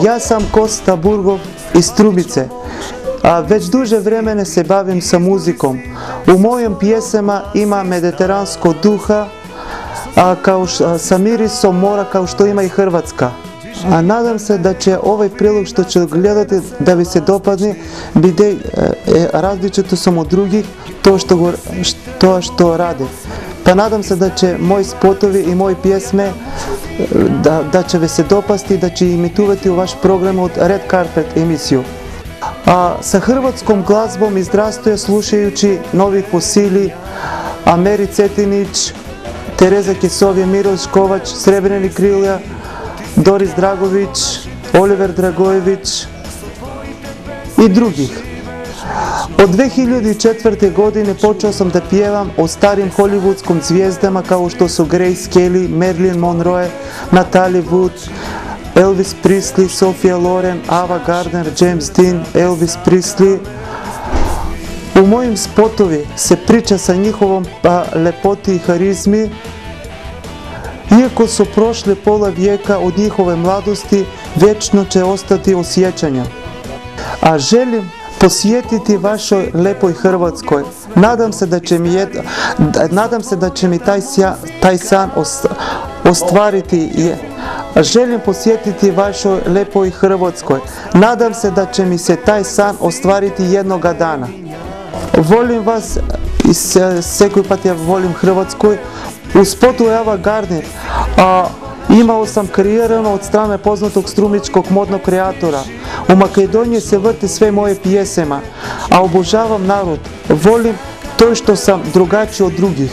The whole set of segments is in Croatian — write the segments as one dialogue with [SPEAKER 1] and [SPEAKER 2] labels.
[SPEAKER 1] Ja sam Kosta Burgov iz Trubice. Već duže vremena se bavim sa muzikom. U mojim pjesama ima mediteranskog duha, sa mirisom mora kao što ima i Hrvatska. Nadam se da će ovaj prilog što će gledati da vi se dopadne, bude različito sam od drugih to što rade. Pa nadam se da će moji spotovi i moje pjesme da će vi se dopasti, da će imitovati u vaš program od Red Carpet emisiju. Sa hrvatskom glazbom izrastuje slušajući Novi Fosili, Ameri Cetinić, Tereza Kesovje, Miroš Kovač, Srebreni Krilja, Doris Dragović, Oliver Dragojević i drugih. Od 2004. godine počeo sam da pjevam o starim hollywoodskom zvijezdama kao što su Grace Kelly, Marilyn Monroe, Natalie Wood, Elvis Presley, Sophia Loren, Ava Gardner, James Dean, Elvis Presley. U mojim spotovi se priča sa njihovom lepoti i harizmi. Iako su prošli pola vijeka od njihove mladosti, vječno će ostati osjećanja. Želim posjetiti vašoj lepoj Hrvatskoj. Nadam se da će mi taj san ostvariti. Želim posjetiti vašoj lepoj Hrvatskoj. Nadam se da će mi se taj san ostvariti jednoga dana. Volim vas i svaki pat ja volim Hrvatskoj. U spotu Ava Gardner imao sam kreirano od strane poznatog strumičkog modnog kreatora. U Makedoniji se vrti sve moje pjesema, a obožavam narod. Volim to što sam drugačiji od drugih.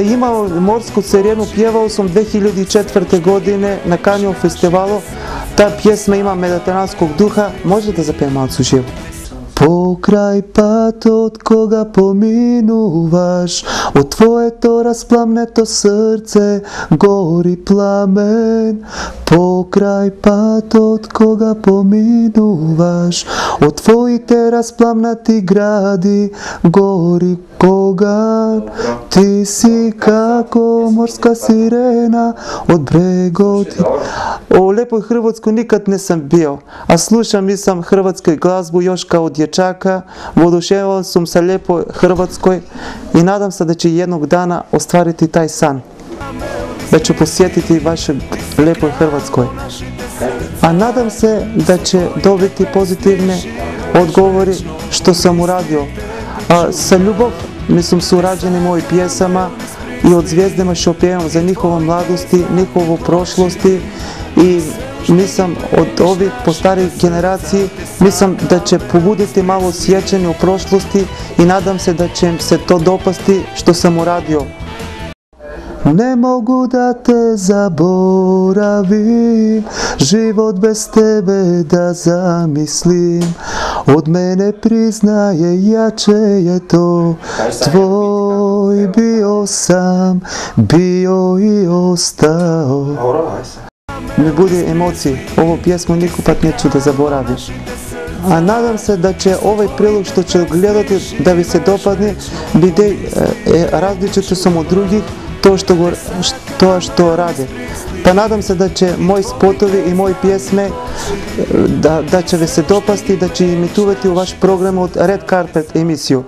[SPEAKER 1] Imao Morsku sirenu, pjevao sam 2004. godine na Canyon festivalu. Ta pjesma ima mediteranskog duha. Možete da zapijem malo suživo? Pokraj pat od koga pominuvaš, od tvoje to rasplamneto srce gori plamen. Pokraj pat od koga pominuvaš, od tvoji te rasplamnati gradi gori kogan. Ti si kako morska sirena od bregoti. U lepoj Hrvatskoj nikad nisam bio, a slušam sam hrvatsku glazbu još kao dječaka. Voduševao sam sa lepoj Hrvatskoj i nadam se da će jednog dana ostvariti taj san. Da ću posjetiti vašoj lepoj Hrvatskoj. A nadam se da će dobiti pozitivne odgovori što sam uradio. Sa ljubav su urađene moje pjesama i od zvijezdama što pjevam za njihovu mladosti, njihovu prošlosti i mislim od ovih po starih generaciji, mislim da će pobuditi malo sjećanje u prošlosti i nadam se da će im se to dopasti što sam uradio. Ne mogu da te zaboravim, život bez tebe da zamislim. Od mene priznaje, jače je to tvoj, bio sam, bio i ostao. Mi bude emocije, ovu pjesmu nikad neću da zaboravim. A nadam se da će ovaj prilog što će gledati da vi se dopadne, bude različito sam od drugih to što rade. Pa nadam se da će moji spotovi i moje pjesme da će vi se dopasti, da će imitovati u vaš program od Red Carpet emisiju.